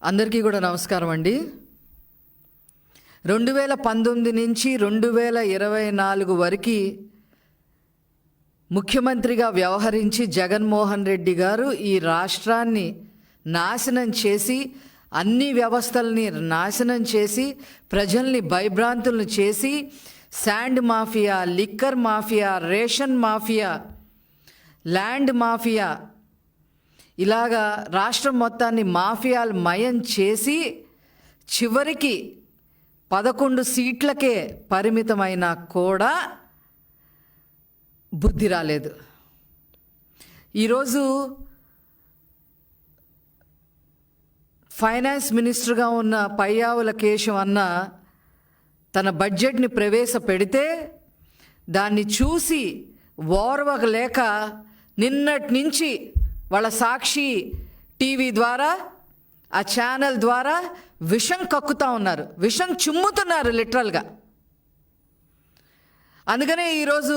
అందరికీ కూడా నమస్కారం అండి. 2019 నుంచి 2024 వరకు ముఖ్యమంత్రిగా వ్యవహరించి జగన్మోహన్ రెడ్డి గారు ఈ రాష్ట్రాన్ని నాశనం చేసి, అన్ని వ్యవస్థల్ని నాశనం చేసి, ప్రజల్ని భయభ్రాంతులను చేసి, sand mafia, liquor mafia, ration mafia, land mafia, ఇలాగా రాష్ట్రం మొత్తాన్ని మాఫియాలు మయం చేసి చివరికి 11 సీట్లకే పరిమితమైనా కూడా బుద్ధి రాలేదు. ఈరోజు ఫైనాన్స్ మినిస్టర్గా ఉన్న పయ్యావుల కేశవ్ అన్న తన బడ్జెట్ని ప్రవేశపెడితే దాన్ని చూసి ఓర్వలేక నిన్నటి నుంచి వాళ్ళ సాక్షి టీవీ ద్వారా, ఆ ఛానల్ ద్వారా విషం కక్కుతూ ఉన్నారు, విషం చిమ్ముతున్నారు లిటరల్గా. అందుకనే ఈరోజు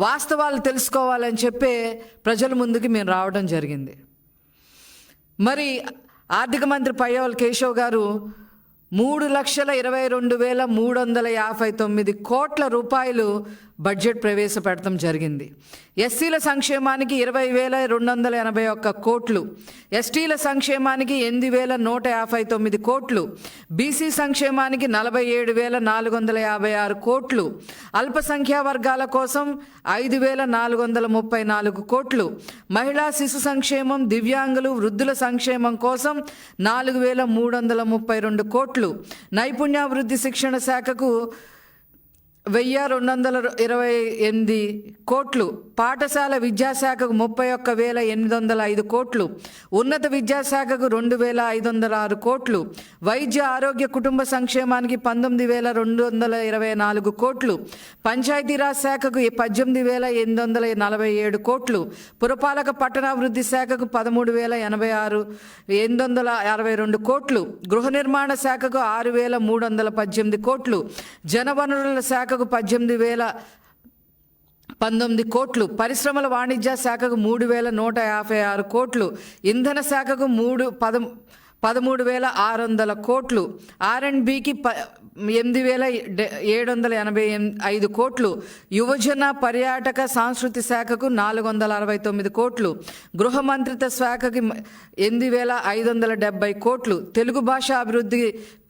వాస్తవాలు తెలుసుకోవాలని చెప్పి ప్రజల ముందుకి మేము రావడం జరిగింది. మరి ఆర్థిక మంత్రి పయ్యావుల కేశవ్ గారు 3,22,359 కోట్ల రూపాయలు బడ్జెట్ ప్రవేశపెట్టడం జరిగింది. ఎస్సీల సంక్షేమానికి 20,281 కోట్లు, ఎస్టీల సంక్షేమానికి 8,159 కోట్లు, బీసీ సంక్షేమానికి 47,456 కోట్లు, అల్పసంఖ్యా వర్గాల కోసం 5,434 కోట్లు, మహిళా శిశు సంక్షేమం, దివ్యాంగులు, వృద్ధుల సంక్షేమం కోసం 4,332 కోట్లు, నైపుణ్యాభివృద్ధి శిక్షణ శాఖకు 1,228 కోట్లు, పాఠశాల విద్యాశాఖకు 31,805 కోట్లు, ఉన్నత విద్యాశాఖకు 2,506 కోట్లు, వైద్య ఆరోగ్య కుటుంబ సంక్షేమానికి 19,224 కోట్లు, పంచాయతీరాజ్ శాఖకు 18,847 కోట్లు, పురపాలక పట్టణాభివృద్ధి శాఖకు 13,086,862 కోట్లు, గృహ నిర్మాణ శాఖకు 6,318 కోట్లు, జనవనరుల శాఖకు 18,019 కోట్లు, పరిశ్రమల వాణిజ్య శాఖకు 3,156 కోట్లు, ఇంధన శాఖకు 13,600 కోట్లు, R&Bకి 8,785 కోట్లు, యువజన పర్యాటక సాంస్కృతిక శాఖకు 469 కోట్లు, గృహ మంత్రిత్వ శాఖకి 8,570 కోట్లు, తెలుగు భాష అభివృద్ధి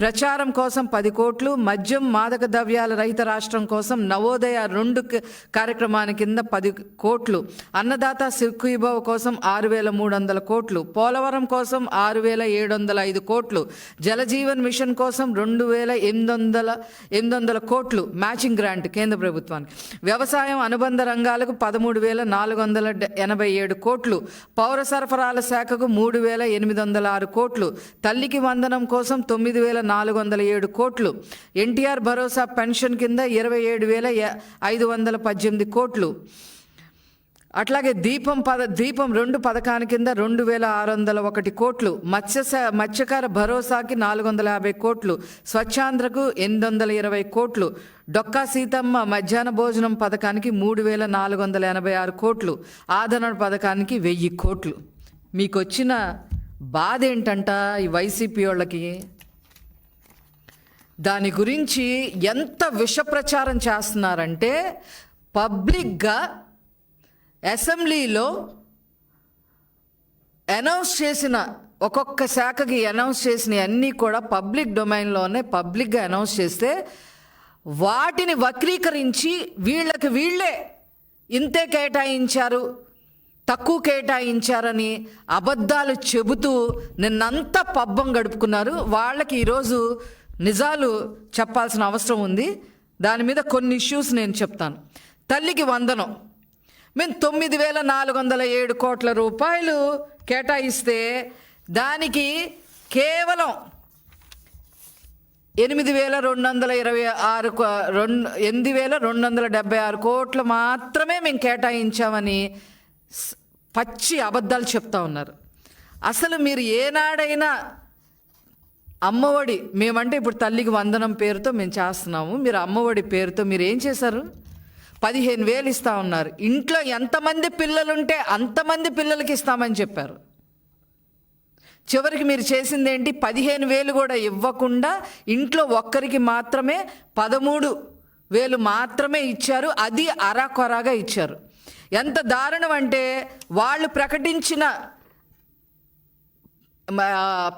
ప్రచారం కోసం 10 కోట్లు, మద్యం మాదక ద్రవ్యాల రహిత రాష్ట్రం కోసం నవోదయ 2 కార్యక్రమాన్ని కింద 10 కోట్లు, అన్నదాత సుఖీభవ కోసం 6,300 కోట్లు, పోలవరం కోసం 6,705 కోట్లు, జలజీవన్ మిషన్ కోసం 2,800 కోట్లు మ్యాచింగ్ గ్రాంట్ కేంద్ర ప్రభుత్వానికి, వ్యవసాయం అనుబంధ రంగాలకు 13,487 కోట్లు, పౌర సరఫరాల శాఖకు 3,806 కోట్లు, తల్లికి వందనం కోసం 9,407 కోట్లు, ఎన్టీఆర్ భరోసా పెన్షన్ కింద 27,518 కోట్లు, అట్లాగే దీపం 2 పథకాని కింద 2,601 కోట్లు, మత్స్యకార భరోసాకి 450 కోట్లు, స్వచ్ఛాంధ్రకు 820 కోట్లు, డొక్కా సీతమ్మ మధ్యాహ్న భోజనం పథకానికి 3,486 కోట్లు, ఆదరణ పథకానికి 1,000 కోట్లు. మీకు వచ్చిన బాధ ఏంటంట ఈ వైసీపీ వాళ్ళకి? దాని గురించి ఎంత విష ప్రచారం చేస్తున్నారంటే, పబ్లిక్గా అసెంబ్లీలో అనౌన్స్ చేసిన ఒక్కొక్క శాఖకి అనౌన్స్ చేసిన అన్నీ కూడా పబ్లిక్ డొమైన్లోనే పబ్లిక్గా అనౌన్స్ చేస్తే వాటిని వక్రీకరించి వీళ్ళే ఇంతే కేటాయించారు, తక్కువ కేటాయించారని అబద్ధాలు చెబుతూ నిన్నంతా పబ్బం గడుపుకున్నారు. వాళ్ళకి ఈరోజు నిజాలు చెప్పాల్సిన అవసరం ఉంది. దాని మీద కొన్ని ఇష్యూస్ నేను చెప్తాను. తల్లికి వందనం మేము 9,407 కోట్ల రూపాయలు కేటాయిస్తే దానికి కేవలం 8,276 కోట్లు మాత్రమే మేము కేటాయించామని పచ్చి అబద్ధాలు చెప్తా ఉన్నారు. అసలు మీరు ఏనాడైనా అమ్మఒడి, మేమంటే ఇప్పుడు తల్లికి వందనం పేరుతో మేము చేస్తున్నాము, మీరు అమ్మఒడి పేరుతో మీరు ఏం చేశారు? 15,000 ఇస్తా ఉన్నారు. ఇంట్లో ఎంతమంది పిల్లలుంటే అంతమంది పిల్లలకి ఇస్తామని చెప్పారు. చివరికి మీరు చేసిందేంటి? 15,000 కూడా ఇవ్వకుండా ఇంట్లో ఒక్కరికి మాత్రమే 13,000 మాత్రమే ఇచ్చారు. అది అరాకొరాగా ఇచ్చారు. ఎంత దారుణం అంటే వాళ్ళు ప్రకటించిన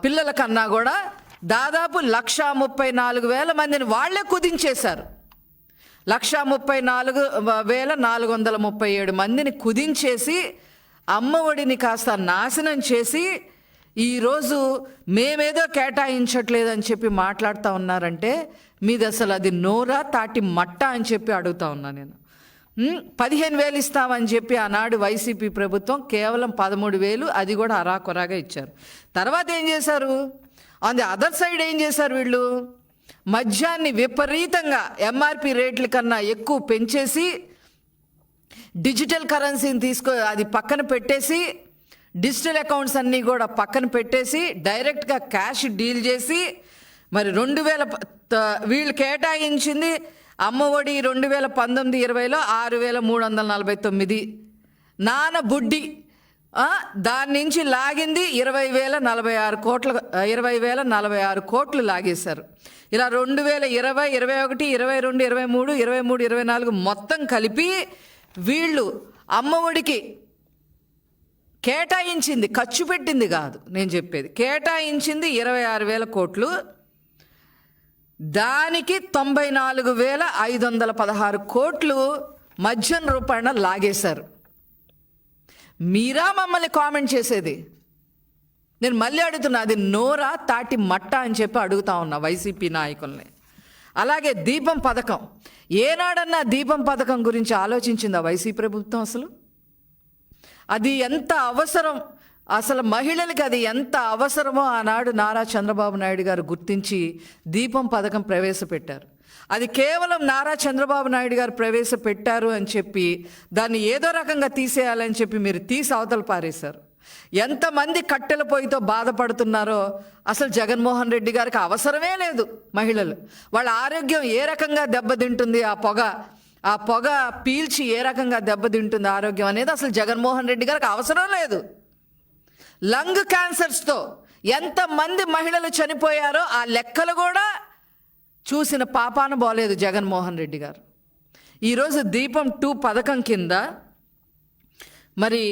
పిల్లల కన్నా కూడా దాదాపు 1,34,000 మందిని వాళ్లే కుదించేశారు. 1,34,437 మందిని కుదించేసి అమ్మఒడిని కాస్త నాశనం చేసి ఈరోజు మేమేదో కేటాయించట్లేదని చెప్పి మాట్లాడుతూ ఉన్నారంటే మీది అసలు అది నోరా తాటి మట్ట అని చెప్పి అడుగుతా ఉన్నా నేను. 15,000 ఇస్తామని చెప్పి ఆనాడు వైసీపీ ప్రభుత్వం కేవలం 13,000, అది కూడా అరాకొరాగా ఇచ్చారు. తర్వాత ఏం చేశారు? ఆన్ ది అదర్ సైడ్ ఏం చేశారు వీళ్ళు? మద్యాన్ని విపరీతంగా ఎంఆర్పి రేట్ల కన్నా ఎక్కువ పెంచేసి డిజిటల్ కరెన్సీని అది పక్కన పెట్టేసి డిజిటల్ అకౌంట్స్ అన్నీ కూడా పక్కన పెట్టేసి డైరెక్ట్గా క్యాష్ డీల్ చేసి మరి 2000 వీళ్ళు కేటాయించింది అమ్మఒడి 2019-20లో 6,349 నాన్న బుడ్డి దాని నుంచి లాగింది 20,046 కోట్లు లాగేశారు. ఇలా 2020, 21, 22, 23, 24 మొత్తం కలిపి వీళ్ళు అమ్మఒడికి కేటాయించింది, ఖర్చు పెట్టింది కాదు నేను చెప్పేది, కేటాయించింది 26,000 కోట్లు. దానికి 94,516 కోట్లు మద్యం రూపాయన లాగేశారు. మీరా మమ్మల్ని కామెంట్ చేసేది? నేను మళ్ళీ అడుగుతున్నా, అది నోరా తాటి మట్ట అని చెప్పి అడుగుతా ఉన్నా వైసీపీ నాయకుల్ని. అలాగే దీపం పథకం, ఏనాడన్నా దీపం పథకం గురించి ఆలోచించిందా వైసీపీ ప్రభుత్వం? అసలు అది ఎంత అవసరం, అసలు మహిళలకి అది ఎంత అవసరమో ఆనాడు నారా చంద్రబాబు నాయుడు గారు గుర్తించి దీపం పథకం ప్రవేశపెట్టారు. అది కేవలం నారా చంద్రబాబు నాయుడు గారు ప్రవేశపెట్టారు అని చెప్పి దాన్ని ఏదో రకంగా తీసేయాలని చెప్పి మీరు తీసి అవతల పారేశారు. ఎంతమంది కట్టెల పొయ్యితో బాధపడుతున్నారో అసలు జగన్మోహన్ రెడ్డి గారికి అవసరమే లేదు. మహిళలు వాళ్ళ ఆరోగ్యం ఏ రకంగా దెబ్బతింటుంది, ఆ పొగ పీల్చి ఏ రకంగా దెబ్బతింటుంది ఆరోగ్యం అనేది అసలు జగన్మోహన్ రెడ్డి గారికి అవసరం లేదు. లంగ్ క్యాన్సర్స్తో ఎంతమంది మహిళలు చనిపోయారో ఆ లెక్కలు కూడా చూసిన పాపాన పోలేదు జగన్మోహన్ రెడ్డి గారు. ఈరోజు దీపం 2 పథకం కింద మరి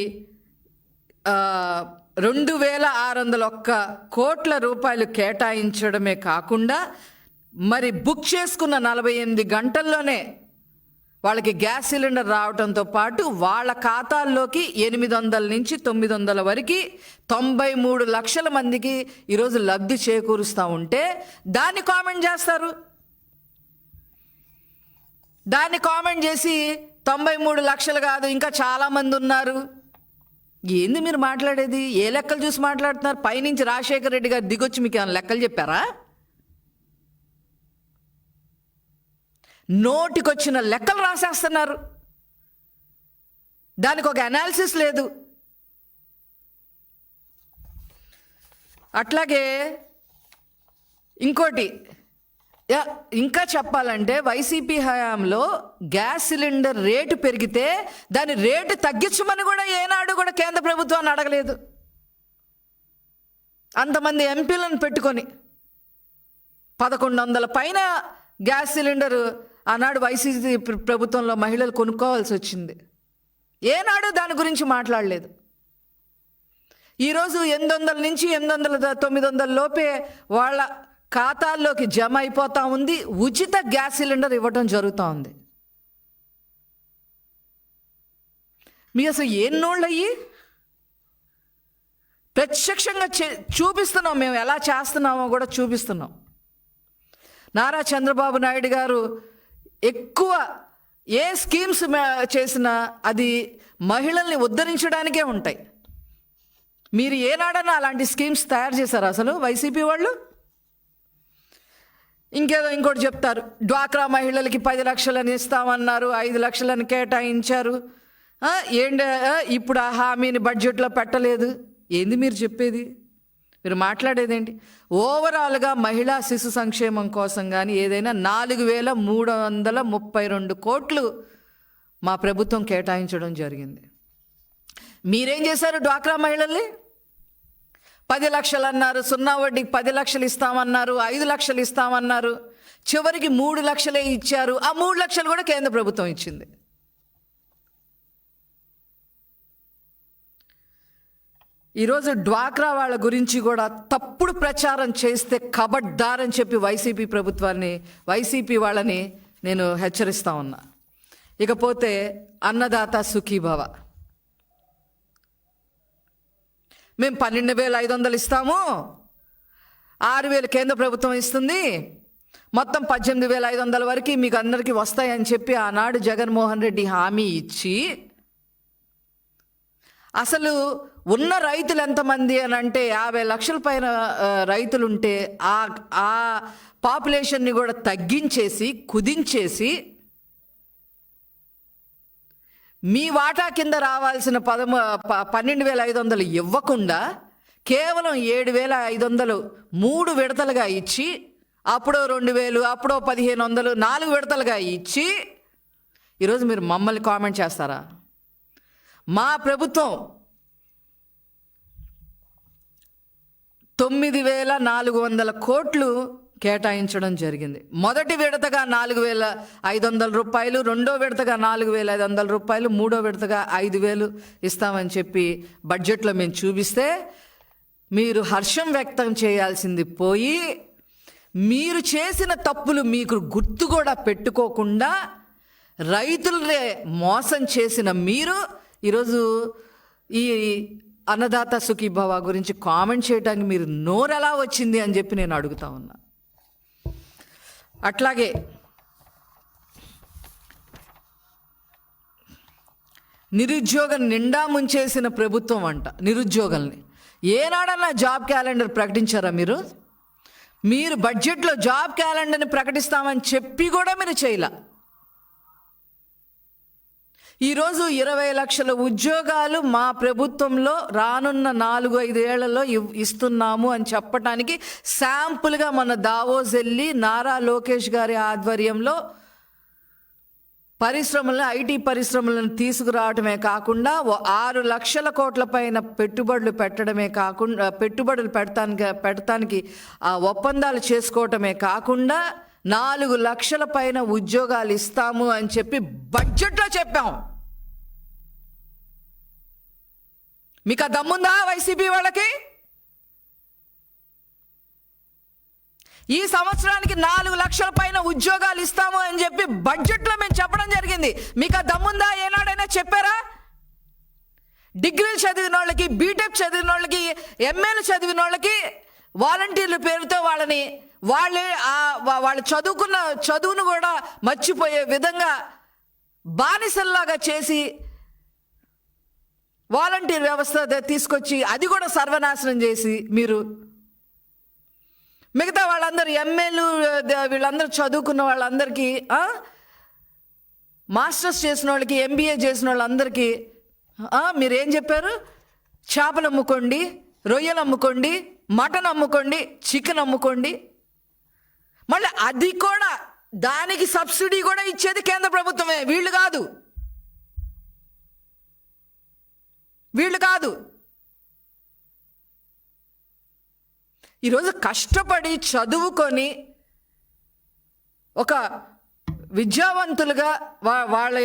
2,601 కోట్ల రూపాయలు కేటాయించడమే కాకుండా మరి బుక్ చేసుకున్న 48 గంటల్లోనే వాళ్ళకి గ్యాస్ సిలిండర్ రావడంతో పాటు వాళ్ళ ఖాతాల్లోకి 800 నుంచి 900 వరకు 93 లక్షల మందికి ఈరోజు లబ్ధి చేకూరుస్తూ ఉంటే దాన్ని కామెంట్ చేస్తారు. దాన్ని కామెంట్ చేసి 93 లక్షలు కాదు ఇంకా చాలామంది ఉన్నారు. ఏంది మీరు మాట్లాడేది? ఏ లెక్కలు చూసి మాట్లాడుతున్నారు? పైనుంచి రాజశేఖర రెడ్డి గారు దిగొచ్చి మీకు ఏమైనా లెక్కలు చెప్పారా? నోటికొచ్చిన లెక్కలు రాసేస్తున్నారు. దానికి ఒక అనాలిసిస్ లేదు. అట్లాగే ఇంకోటి ఇంకా చెప్పాలంటే వైసీపీ హయాంలో గ్యాస్ సిలిండర్ రేటు పెరిగితే దాని రేటు తగ్గించమని కూడా ఏనాడు కూడా కేంద్ర ప్రభుత్వాన్ని అడగలేదు. అంతమంది ఎంపీలను పెట్టుకొని 1,100 పైన గ్యాస్ సిలిండర్ ఆనాడు వైసీపీ ప్రభుత్వంలో మహిళలు కొనుక్కోవాల్సి వచ్చింది. ఏనాడు దాని గురించి మాట్లాడలేదు. ఈరోజు 800 నుంచి 800, 900 లోపే వాళ్ళ ఖాతాల్లోకి జమ అయిపోతూ ఉంది. ఉచిత గ్యాస్ సిలిండర్ ఇవ్వటం జరుగుతూ ఉంది. మీ అసలు ఎన్నోళ్ళయ్యి ప్రత్యక్షంగా చూపిస్తున్నాం, మేము ఎలా చేస్తున్నామో కూడా చూపిస్తున్నాం. నారా చంద్రబాబు నాయుడు గారు ఎక్కువ ఏ స్కీమ్స్ చేసినా అది మహిళల్ని ఉద్ధరించడానికే ఉంటాయి. మీరు ఏనాడన్నా అలాంటి స్కీమ్స్ తయారు చేశారు అసలు వైసీపీ వాళ్ళు? ఇంకోటి చెప్తారు, డ్వాక్రా మహిళలకి 10 లక్షలని ఇస్తామన్నారు, 5 లక్షలని కేటాయించారు. ఇప్పుడు ఆ హామీని బడ్జెట్లో పెట్టలేదు. ఏంది మీరు చెప్పేది? మీరు మాట్లాడేదేంటి? ఓవరాల్గా మహిళా శిశు సంక్షేమం కోసం కానీ ఏదైనా 4,332 కోట్లు మా ప్రభుత్వం కేటాయించడం జరిగింది. మీరేం చేశారు? డ్వాక్రా మహిళల్ని 10 లక్షలు అన్నారు, 0 వడ్డీకి 10 లక్షలు ఇస్తామన్నారు, 5 లక్షలు ఇస్తామన్నారు, చివరికి 3 లక్షలే ఇచ్చారు. ఆ 3 లక్షలు కూడా కేంద్ర ప్రభుత్వం ఇచ్చింది. ఈరోజు డ్వాక్రా వాళ్ళ గురించి కూడా తప్పుడు ప్రచారం చేస్తే కబడ్దారని చెప్పి వైసీపీ వాళ్ళని నేను హెచ్చరిస్తా ఉన్నా. ఇకపోతే అన్నదాత సుఖీభవ, మేము 12,500 ఇస్తాము, 6,000 కేంద్ర ప్రభుత్వం ఇస్తుంది, మొత్తం 18,500 వరకు మీకు అందరికీ వస్తాయని చెప్పి ఆనాడు జగన్మోహన్ రెడ్డి హామీ ఇచ్చి, అసలు ఉన్న రైతులు ఎంతమంది అని అంటే 50 లక్షల పైన రైతులుంటే ఆ పాపులేషన్ని కూడా తగ్గించేసి కుదించేసి మీ వాటా కింద రావాల్సిన 12,500 ఇవ్వకుండా కేవలం 7,500 3 విడతలుగా ఇచ్చి, అప్పుడో 2,000, అప్పుడో 1,500, 4 విడతలుగా ఇచ్చి ఈరోజు మీరు మమ్మల్ని కామెంట్ చేస్తారా? మా ప్రభుత్వం 9,400 కోట్లు కేటాయించడం జరిగింది. మొదటి విడతగా 4,500 రూపాయలు, రెండో విడతగా 4,500 రూపాయలు, మూడో విడతగా 5,000 ఇస్తామని చెప్పి బడ్జెట్లో మేము చూపిస్తే మీరు హర్షం వ్యక్తం చేయాల్సింది పోయి, మీరు చేసిన తప్పులు మీకు గుర్తు కూడా పెట్టుకోకుండా రైతులనే మోసం చేసిన మీరు ఈరోజు ఈ అన్నదాత సుఖీభవ గురించి కామెంట్ చేయడానికి మీరు నోరు ఎలా వచ్చింది అని చెప్పి నేను అడుగుతా ఉన్నా. అట్లాగే నిరుద్యోగం నిండా ముంచేసిన ప్రభుత్వం అంట. నిరుద్యోగుల్ని ఏనాడన్నా జాబ్ క్యాలెండర్ ప్రకటించారా? మీరు బడ్జెట్లో జాబ్ క్యాలెండర్ని ప్రకటిస్తామని చెప్పి కూడా మీరు చేయలే. ఈరోజు 20 లక్షల ఉద్యోగాలు మా ప్రభుత్వంలో రానున్న 4-5 ఏళ్లలో ఇస్తున్నాము అని చెప్పడానికి శాంపుల్గా మన దావోస్ వెళ్ళి నారా లోకేష్ గారి ఆధ్వర్యంలో ఐటీ పరిశ్రమలను తీసుకురావడమే కాకుండా 6 లక్షల కోట్ల పైన పెట్టుబడులు పెడతానికి ఒప్పందాలు చేసుకోవటమే కాకుండా 4 లక్షల పైన ఉద్యోగాలు ఇస్తాము అని చెప్పి బడ్జెట్లో చెప్పాం. మీకు ఆ దమ్ముందా వైసీపీ వాళ్ళకి? ఈ సంవత్సరానికి 4 లక్షల పైన ఉద్యోగాలు ఇస్తాము అని చెప్పి బడ్జెట్లో మేము చెప్పడం జరిగింది. మీకు ఆ దమ్ముందా? ఏనాడైనా చెప్పారా? డిగ్రీలు చదివిన వాళ్ళకి, బీటెక్ చదివిన వాళ్ళకి, ఎంఏలు చదివిన వాళ్ళకి వాలంటీర్ల పేరుతో వాళ్ళు చదువుకున్న చదువును కూడా మర్చిపోయే విధంగా బానిసల్లాగా చేసి వాలంటీర్ వ్యవస్థ తీసుకొచ్చి అది కూడా సర్వనాశనం చేసి మీరు మిగతా వాళ్ళందరూ ఎంఏలు వీళ్ళందరూ చదువుకున్న వాళ్ళందరికీ, మాస్టర్స్ చేసిన వాళ్ళకి, ఎంబీఏ చేసిన వాళ్ళందరికీ మీరేం చెప్పారు? చేపలు అమ్ముకోండి, రొయ్యలు అమ్ముకోండి, మటన్ అమ్ముకోండి, చికెన్ అమ్ముకోండి. మళ్ళీ అది కూడా దానికి సబ్సిడీ కూడా ఇచ్చేది కేంద్ర ప్రభుత్వమే, వీళ్ళు కాదు. ఈరోజు కష్టపడి చదువుకొని ఒక విద్యావంతులుగా వాళ్ళ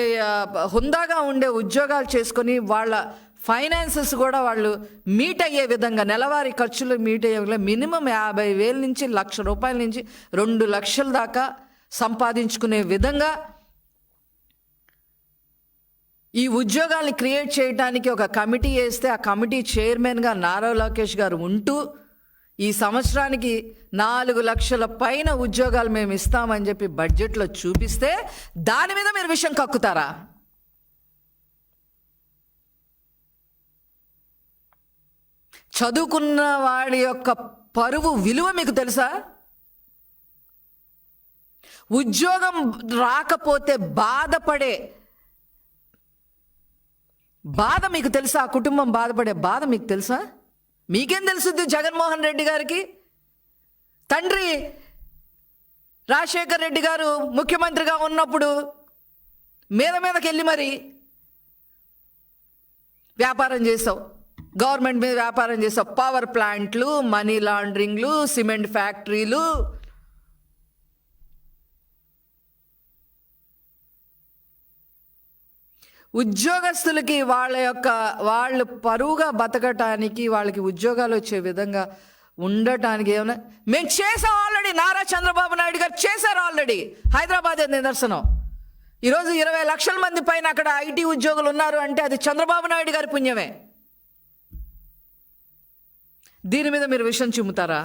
హుందాగా ఉండే ఉద్యోగాలు చేసుకొని వాళ్ళ ఫైనాన్సెస్ కూడా వాళ్ళు మీట్ అయ్యే విధంగా, నెలవారీ ఖర్చులు మీట్ అయ్యే విధంగా మినిమం 50,000 నుంచి 1,00,000 రూపాయల నుంచి 2 లక్షల దాకా సంపాదించుకునే విధంగా ఈ ఉద్యోగాల్ని క్రియేట్ చేయడానికి ఒక కమిటీ వేస్తే ఆ కమిటీ చైర్మన్గా నారా లోకేష్ గారు ఉంటూ ఈ సంవత్సరానికి 4 లక్షల పైన ఉద్యోగాలు మేము ఇస్తామని చెప్పి బడ్జెట్లో చూపిస్తే దాని మీద మీరు విషయం కక్కుతారా? చదువుకున్న వాడి యొక్క పరువు విలువ మీకు తెలుసా? ఉద్యోగం రాకపోతే బాధపడే బాధ మీకు తెలుసా? ఆ కుటుంబం బాధపడే బాధ మీకు తెలుసా? మీకేం తెలుసుద్ది? జగన్మోహన్ రెడ్డి గారికి తండ్రి రాజశేఖర్ రెడ్డి గారు ముఖ్యమంత్రిగా ఉన్నప్పుడు మీదకి వెళ్ళి మరి వ్యాపారం చేసావు, గవర్నమెంట్ మీద వ్యాపారం చేసే పవర్ ప్లాంట్లు, మనీ లాండరింగ్లు, సిమెంట్ ఫ్యాక్టరీలు, ఉద్యోగస్తులకి వాళ్ళు పరువుగా బతకటానికి, వాళ్ళకి ఉద్యోగాలు వచ్చే విధంగా ఉండటానికి ఏమైనా మేము చేసాం ఆల్రెడీ. నారా చంద్రబాబు నాయుడు గారు చేశారు ఆల్రెడీ. హైదరాబాద్ నిదర్శనం. ఈరోజు 20 లక్షల మంది పైన అక్కడ ఐటీ ఉద్యోగులు ఉన్నారు అంటే అది చంద్రబాబు నాయుడు గారి పుణ్యమే. దీని మీద మీరు విషయం చిమ్ముతారా?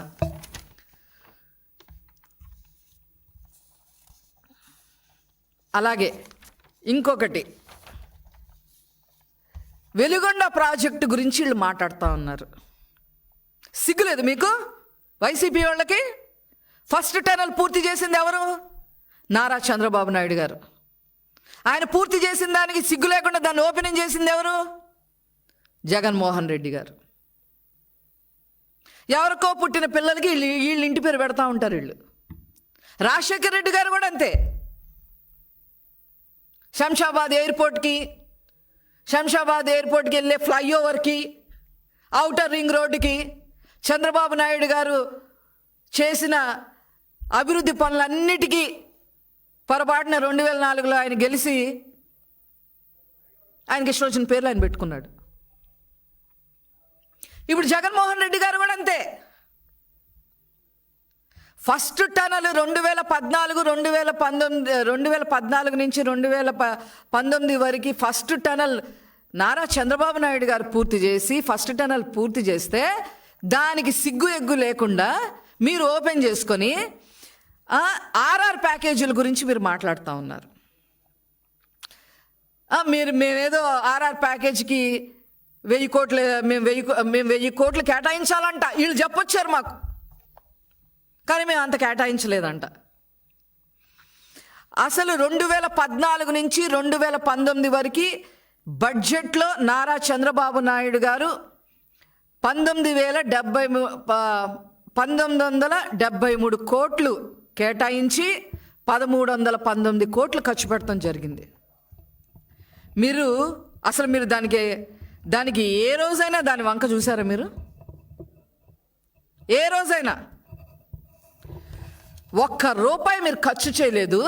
అలాగే ఇంకొకటి, వెలుగొండ ప్రాజెక్టు గురించి వీళ్ళు మాట్లాడుతూ ఉన్నారు. సిగ్గులేదు మీకు వైసీపీ వాళ్ళకి? ఫస్ట్ టనల్ పూర్తి చేసింది ఎవరు? నారా చంద్రబాబు నాయుడు గారు. ఆయన పూర్తి చేసిన దానికి సిగ్గు లేకుండా దాన్ని ఓపెనింగ్ చేసింది ఎవరు? జగన్మోహన్ రెడ్డి గారు. ఎవరికో పుట్టిన పిల్లలకి వీళ్ళు ఇంటి పేరు పెడతా ఉంటారు వీళ్ళు. రాజశేఖర్ రెడ్డి గారు కూడా అంతే. శంషాబాద్ ఎయిర్పోర్ట్కి వెళ్ళే ఫ్లైఓవర్కి, ఔటర్ రింగ్ రోడ్డుకి చంద్రబాబు నాయుడు గారు చేసిన అభివృద్ధి పనులన్నిటికీ పొరపాటున 2004లో ఆయన గెలిచి ఆయనకి ఇష్టం వచ్చిన పేర్లు ఆయన పెట్టుకున్నాడు. ఇప్పుడు జగన్మోహన్ రెడ్డి గారు కూడా అంతే. ఫస్ట్ టనల్ 2014 నుంచి 2019 వరకు ఫస్ట్ టనల్ నారా చంద్రబాబు నాయుడు గారు పూర్తి చేసి, ఫస్ట్ టనల్ పూర్తి చేస్తే దానికి సిగ్గు ఎగ్గు లేకుండా మీరు ఓపెన్ చేసుకొని ఆర్ఆర్ ప్యాకేజీల గురించి మీరు మాట్లాడుతూ ఉన్నారు. మేమేదో ఆర్ఆర్ ప్యాకేజీకి 1000 కోట్లు మేము 1000 కోట్లు కేటాయించాలంట వీళ్ళు చెప్పొచ్చారు మాకు, కానీ మేము అంత కేటాయించలేదంట. అసలు 2014 నుంచి 2019 వరకు బడ్జెట్లో నారా చంద్రబాబు నాయుడు గారు 1973 కోట్లు కేటాయించి 1319 కోట్లు ఖర్చు పెట్టడం జరిగింది. మీరు దానికి ఏ రోజైనా దాని వంక చూసారా మీరు? ఏ రోజైనా ₹1 మీరు ఖర్చు చేయలేదు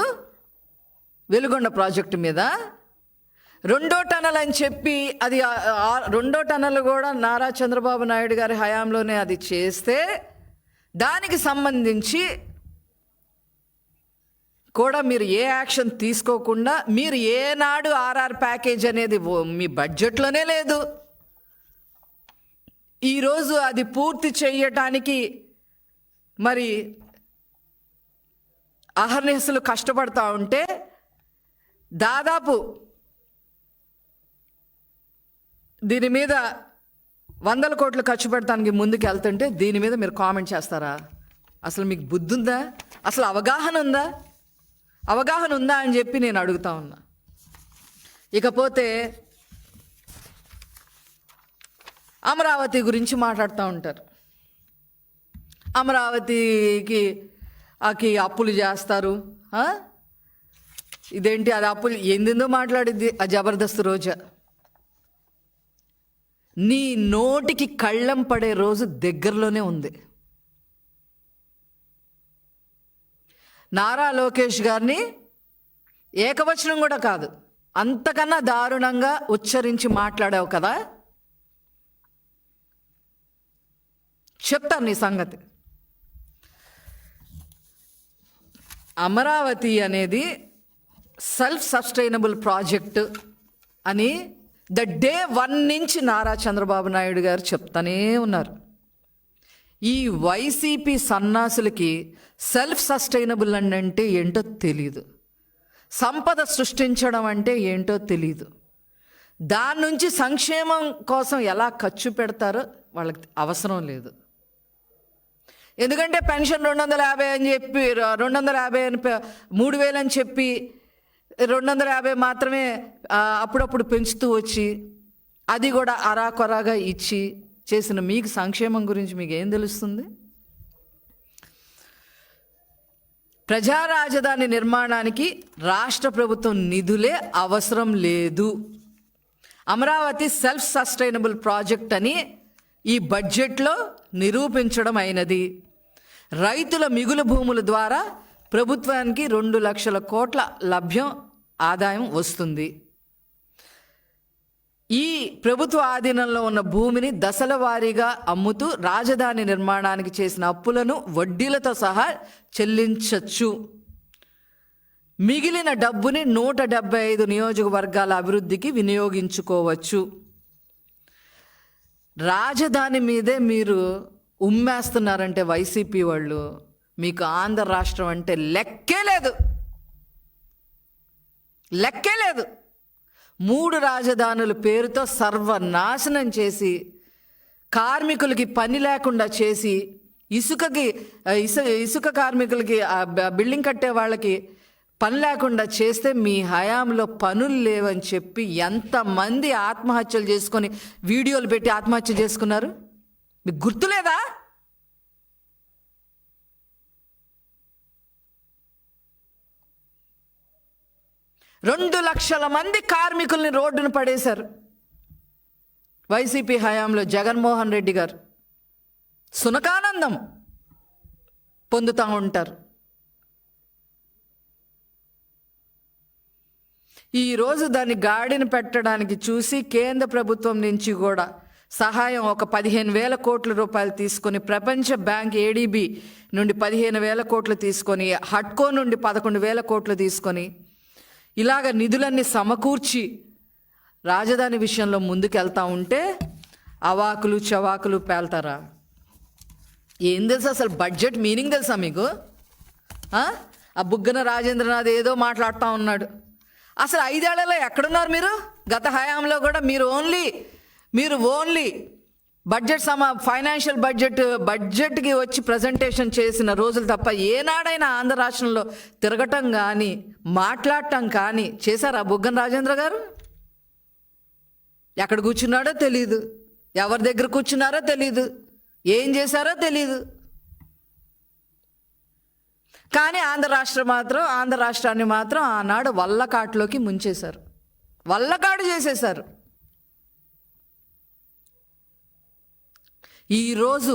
వెలుగొండ ప్రాజెక్టు మీద. రెండో టనల్ అని చెప్పి అది రెండో టనల్ కూడా నారా చంద్రబాబు నాయుడు గారి హయాంలోనే అది చేస్తే దానికి సంబంధించి కూడా మీరు ఏ యాక్షన్ తీసుకోకుండా, మీరు ఏనాడు ఆర్ఆర్ ప్యాకేజ్ అనేది మీ బడ్జెట్లోనే లేదు. ఈరోజు అది పూర్తి చేయటానికి మరి అహర్నిశలు కష్టపడతా ఉంటే దాదాపు దీని మీద 100 కోట్లు ఖర్చు పెడతానికి ముందుకు వెళ్తుంటే దీని మీద మీరు కామెంట్ చేస్తారా? అసలు మీకు బుద్ధి ఉందా? అసలు అవగాహన ఉందా అని చెప్పి నేను అడుగుతా ఉన్నా. ఇకపోతే అమరావతి గురించి మాట్లాడుతూ ఉంటారు. అమరావతికి అప్పులు చేస్తారు. ఇదేంటి అది అప్పులు ఏందో మాట్లాడిద్ది ఆ జబర్దస్త్ రోజా. నీ నోటికి కళ్ళెం పడే రోజు దగ్గరలోనే ఉంది. నారా లోకేష్ గారిని ఏకవచనం కూడా కాదు, అంతకన్నా దారుణంగా ఉచ్చరించి మాట్లాడావు కదా. చెప్తాను నీ సంగతి. అమరావతి అనేది సెల్ఫ్ సస్టైనబుల్ ప్రాజెక్టు అని డే 1 నుంచి నారా చంద్రబాబు నాయుడు గారు చెప్తానే ఉన్నారు. ఈ వైసీపీ సన్నాసులకి సెల్ఫ్ సస్టైనబుల్ అంటే ఏంటో తెలీదు, సంపద సృష్టించడం అంటే ఏంటో తెలీదు, దాని నుంచి సంక్షేమం కోసం ఎలా ఖర్చు పెడతారో వాళ్ళకి అవసరం లేదు. ఎందుకంటే పెన్షన్ 250 అని చెప్పి 3000 అని చెప్పి 250 మాత్రమే అప్పుడప్పుడు పెంచుతూ వచ్చి అది కూడా అరాకొరాగా ఇచ్చి చేసిన మీకు సంక్షేమం గురించి మీకు ఏం తెలుస్తుంది? ప్రజా రాజధాని నిర్మాణానికి రాష్ట్ర ప్రభుత్వం నిధులే అవసరం లేదు. అమరావతి సెల్ఫ్ సస్టైనబుల్ ప్రాజెక్ట్ అని ఈ బడ్జెట్లో నిరూపించడం అయినది. రైతుల మిగులు భూముల ద్వారా ప్రభుత్వానికి 2 లక్షల కోట్ల ఆదాయం వస్తుంది. ఈ ప్రభుత్వ ఆధీనంలో ఉన్న భూమిని దశల వారీగా అమ్ముతూ రాజధాని నిర్మాణానికి చేసిన అప్పులను వడ్డీలతో సహా చెల్లించవచ్చు. మిగిలిన డబ్బుని 175 నియోజకవర్గాల అభివృద్ధికి వినియోగించుకోవచ్చు. రాజధాని మీదే మీరు ఉమ్మేస్తున్నారంటే వైసీపీ వాళ్ళు, మీకు ఆంధ్ర రాష్ట్రం అంటే లెక్కే లేదు. 3 రాజధానుల పేరుతో సర్వనాశనం చేసి, కార్మికులకి పని లేకుండా చేసి, ఇసుక కార్మికులకి బిల్డింగ్ కట్టే వాళ్ళకి పని లేకుండా చేస్తే మీ హయాంలో పనులు లేవని చెప్పి ఎంతమంది ఆత్మహత్యలు చేసుకొని వీడియోలు పెట్టి ఆత్మహత్య చేసుకున్నారు? మీకు గుర్తులేదా? రెండు లక్షల మంది కార్మికుల్ని రోడ్డును పడేశారు వైసీపీ హయాంలో. జగన్మోహన్ రెడ్డి గారు సునకానందం పొందుతూ ఉంటారు. ఈరోజు దాన్ని గాడిని పెట్టడానికి చూసి కేంద్ర ప్రభుత్వం నుంచి కూడా సహాయం ఒక 15,000 కోట్ల రూపాయలు తీసుకొని, ప్రపంచ బ్యాంక్ ఏడీబీ నుండి 15,000 కోట్లు తీసుకొని, హట్కో నుండి 11,000 కోట్లు తీసుకొని, ఇలాగ నిధులన్నీ సమకూర్చి రాజధాని విషయంలో ముందుకెళ్తా ఉంటే అవాకులు చవాకులు పేల్తారా? ఏం తెలుసు అసలు? బడ్జెట్ మీనింగ్ తెలుసా మీకు? ఆ బుగ్గన రాజేంద్రనాథ్ ఏదో మాట్లాడుతూ ఉన్నాడు. అసలు 5 ఏళ్లలో ఎక్కడున్నారు మీరు? గత హయాంలో కూడా మీరు ఓన్లీ ఫైనాన్షియల్ బడ్జెట్కి వచ్చి ప్రజెంటేషన్ చేసిన రోజులు తప్ప ఏనాడైనా ఆంధ్ర రాష్ట్రంలో తిరగటం కానీ మాట్లాడటం కానీ చేశారా బుగ్గన రాజేంద్ర గారు? ఎక్కడ కూర్చున్నాడో తెలీదు, ఎవరి దగ్గర కూర్చున్నారో తెలీదు, ఏం చేశారో తెలీదు. కానీ ఆంధ్ర రాష్ట్రాన్ని మాత్రం ఆనాడు వల్లకాటులోకి ముంచేశారు, వల్లకాడు చేసేశారు. ఈరోజు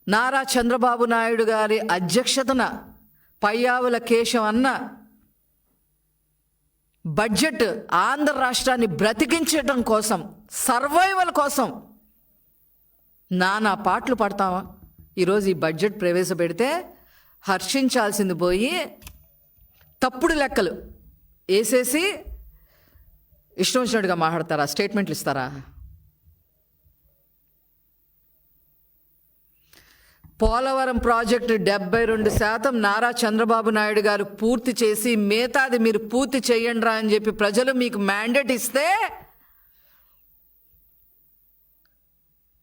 నారా చంద్రబాబు నాయుడు గారి అధ్యక్షతన పయ్యావుల కేశం అన్న బడ్జెట్ ఆంధ్ర రాష్ట్రాన్ని బ్రతికించడం కోసం, సర్వైవల్ కోసం నానా పాటలు పడతామా? ఈరోజు ఈ బడ్జెట్ ప్రవేశపెడితే హర్షించాల్సింది పోయి తప్పుడు లెక్కలు వేసేసి ఇష్టం వచ్చినట్టుగా మాట్లాడతారా? స్టేట్మెంట్లు ఇస్తారా? పోలవరం ప్రాజెక్టు 72% నారా చంద్రబాబు నాయుడు గారు పూర్తి చేసి, మిగతాది మీరు పూర్తి చేయండి అని చెప్పి ప్రజలు మీకు మ్యాండేట్ ఇస్తే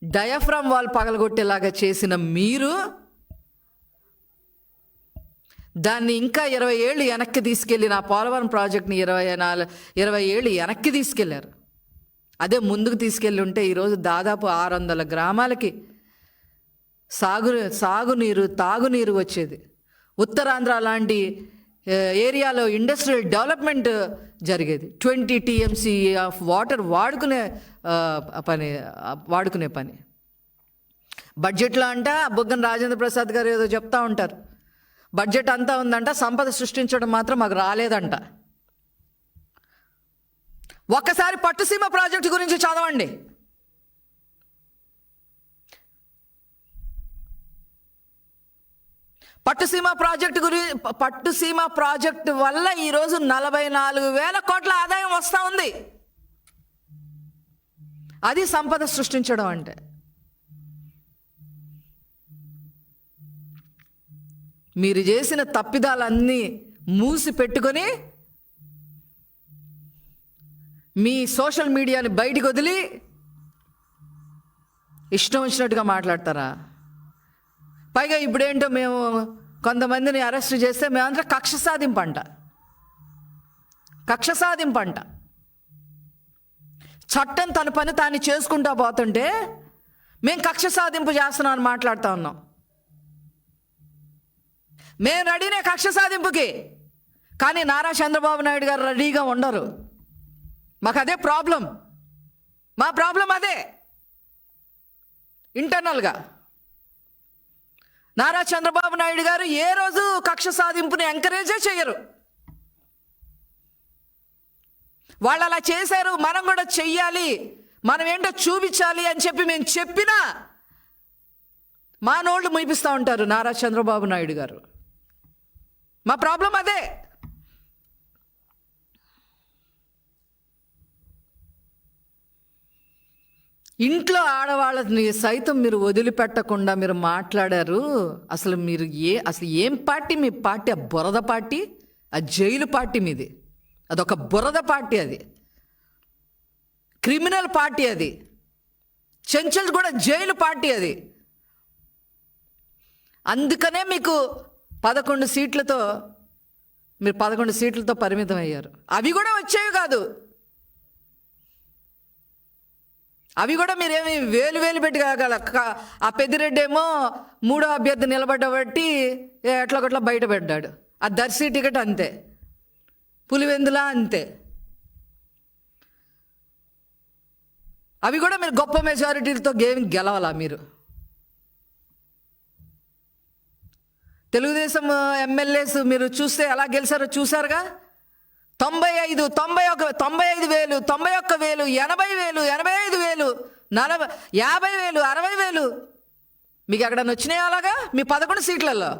డయాఫ్రామ్ వాల్ పగలగొట్టేలాగా చేసిన మీరు దాన్ని ఇంకా 20 ఏళ్ళు వెనక్కి తీసుకెళ్ళి, నా పోలవరం ప్రాజెక్ట్ని 20 ఏళ్ళు వెనక్కి తీసుకెళ్లారు. అదే ముందుకు తీసుకెళ్ళి ఉంటే ఈరోజు దాదాపు 600 గ్రామాలకి సాగునీరు తాగునీరు వచ్చేది. ఉత్తరాంధ్ర లాంటి ఏరియాలో ఇండస్ట్రియల్ డెవలప్మెంట్ జరిగేది. 20 TMC ఆఫ్ వాటర్ వాడుకునే పని. బడ్జెట్లో అంట బుగ్గన రాజేంద్ర ప్రసాద్ గారు ఏదో చెప్తా ఉంటారు, బడ్జెట్ అంతా ఉందంట, సంపద సృష్టించడం మాత్రం మాకు రాలేదంట. ఒక్కసారి పట్టుసీమ ప్రాజెక్టు గురించి చదవండి. పట్టుసీమ ప్రాజెక్టు వల్ల ఈరోజు 44,000 కోట్ల ఆదాయం వస్తూ ఉంది. అది సంపద సృష్టించడం అంటే. మీరు చేసిన తప్పిదాలన్నీ మూసి పెట్టుకొని మీ సోషల్ మీడియాని బయటికి వదిలి ఇష్టం వచ్చినట్టుగా మాట్లాడతారా? పైగా ఇప్పుడేంటో మేము కొంతమందిని అరెస్ట్ చేస్తే మేమంతా కక్ష సాధింపంట. చట్టం తన పని తాను చేసుకుంటా పోతుంటే మేము కక్ష సాధింపు చేస్తున్నాం అని మాట్లాడుతూ ఉన్నాం. మేము రెడీనే కక్ష సాధింపుకి, కానీ నారా చంద్రబాబు నాయుడు గారు రెడీగా ఉండరు. మాకు అదే ప్రాబ్లం. మా ప్రాబ్లం అదే. ఇంటర్నల్గా నారా చంద్రబాబు నాయుడు గారు ఏ రోజు కక్ష సాధింపుని ఎంకరేజే చేయరు. వాళ్ళు అలా చేశారు, మనం కూడా చెయ్యాలి, మనం ఏంటో చూపించాలి అని చెప్పి మేము చెప్పినా మా నోళ్ళు ముయిపిస్తూ ఉంటారు నారా చంద్రబాబు నాయుడు గారు. మా ప్రాబ్లం అదే. ఇంట్లో ఆడవాళ్ళని సైతం మీరు వదిలిపెట్టకుండా మీరు మాట్లాడారు. అసలు మీరు ఏం పార్టీ మీ పార్టీ? ఆ బురద పార్టీ, ఆ జైలు పార్టీ మీది. అదొక బురద పార్టీ, అది క్రిమినల్ పార్టీ, అది చెంచల్ కూడా జైలు పార్టీ అది. అందుకనే మీకు 11 సీట్లతో మీరు 11 సీట్లతో పరిమితం అయ్యారు. అవి కూడా వచ్చేవి కాదు. అవి కూడా మీరేమి వేలు పెట్టి కాగల. ఆ పెద్దిరెడ్డి ఏమో 3వ అభ్యర్థి నిలబడ్డబట్టి ఎట్లా బయట పెట్టాడు. ఆ దర్శి టికెట్ అంతే, పులివెందులా అంతే. అవి కూడా మీరు గొప్ప మెజారిటీలతో గెలవాలా మీరు? తెలుగుదేశం ఎమ్మెల్యేస్ మీరు చూస్తే ఎలా గెలిచారో చూసారుగా. 95, 91, 91,000, 80,000, 85,000, 40,000, 50,000, 60,000 మీకు ఎక్కడన్నా వచ్చినాయి అలాగా మీ 11 సీట్లలో?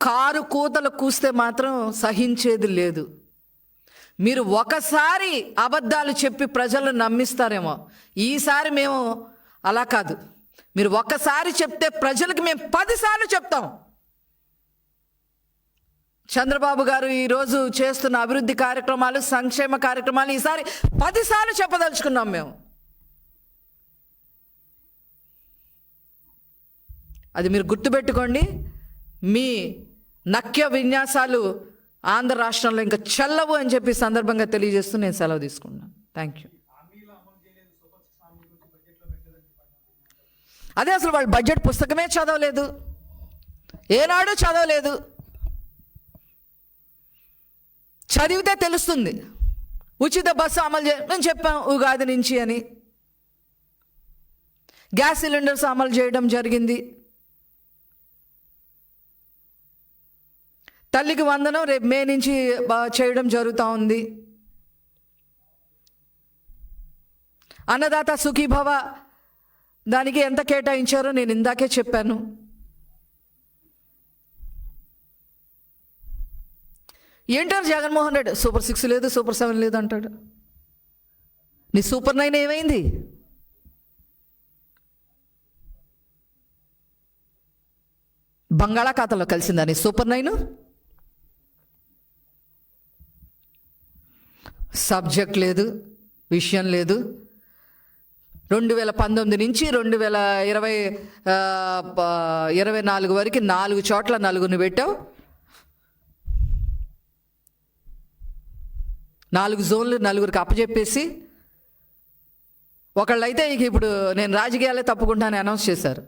కారు కూతలు కూస్తే మాత్రం సహించేది లేదు. మీరు ఒకసారి అబద్ధాలు చెప్పి ప్రజలను నమ్మిస్తారేమో. ఈసారి మేము అలా కాదు. మీరు ఒక్కసారి చెప్తే ప్రజలకు మేము 10 సార్లు చెప్తాం. చంద్రబాబు గారు ఈరోజు చేస్తున్న అభివృద్ధి కార్యక్రమాలు, సంక్షేమ కార్యక్రమాలు ఈసారి 10 సార్లు చెప్పదలుచుకున్నాం మేము. అది మీరు గుర్తుపెట్టుకోండి. మీ నక్య విన్యాసాలు ఆంధ్ర రాష్ట్రంలో ఇంకా చెల్లవు అని చెప్పి సందర్భంగా తెలియజేస్తూ నేను సెలవు తీసుకున్నాను. Thank you. అదే అసలు వాళ్ళు బడ్జెట్ పుస్తకమే చదవలేదు, ఏనాడు చదవలేదు. చదివితే తెలుస్తుంది. ఉచిత బస్సు అమలు మేము చెప్పాం ఉగాది నుంచి అని. గ్యాస్ సిలిండర్స్ అమలు చేయడం జరిగింది. తల్లికి వందనం రేపు మే నుంచి చేయడం జరుగుతూ ఉంది. అన్నదాత సుఖీభవ దానికి ఎంత కేటాయించారో నేను ఇందాకే చెప్పాను. ఏంటారు జగన్మోహన్ రెడ్డి సూపర్ 6 లేదు, సూపర్ 7 లేదు అంటాడు. నీ సూపర్ 9 ఏమైంది? బంగాళాఖాతంలో కలిసిందా నీ సూపర్ 9? సబ్జెక్ట్ లేదు, విషయం లేదు. 2019 నుంచి 2024 వరకు 4 చోట్ల 4 పెట్టావు. 4 జోన్లు 4కి అప్పచెప్పేసి ఒకళ్ళైతే ఇక ఇప్పుడు నేను రాజకీయాలే తప్పుకుంటానని అనౌన్స్ చేశారు.